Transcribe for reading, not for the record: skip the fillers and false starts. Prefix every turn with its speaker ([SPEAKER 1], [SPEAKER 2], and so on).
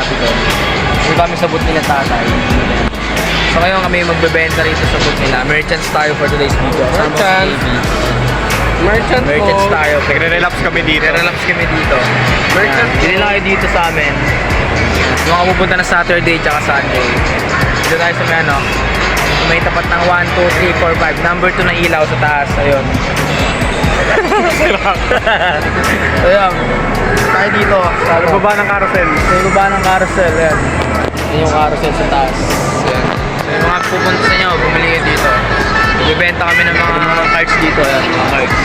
[SPEAKER 1] dito. Dito kami sa booth nila tatay. So ngayon kami magbebenta rito sa booth nila. Merchants tayo for today's video. Merchants tayo.
[SPEAKER 2] Nagre-relax kami dito.
[SPEAKER 1] Nagre-relax kami dito. Merchants. Bili lang kayo dito sa amin. Yung mga pupunta na Saturday tsaka Sunday. Dito tayo sa may ano. May tapat ng 1, 2, 3, 4, 5. Number 2 na ilaw sa taas. Ayun. Ayun. Tayo dito. Sa
[SPEAKER 2] Baba ng carousel.
[SPEAKER 1] Sa baba ng carousel. Ayan. Yan yung carousel sa taas. Ayan. So yung mga pupunta sa inyo, bumili kayo dito. Ibibenta kami ng mga cards dito. Ayan, mga cards.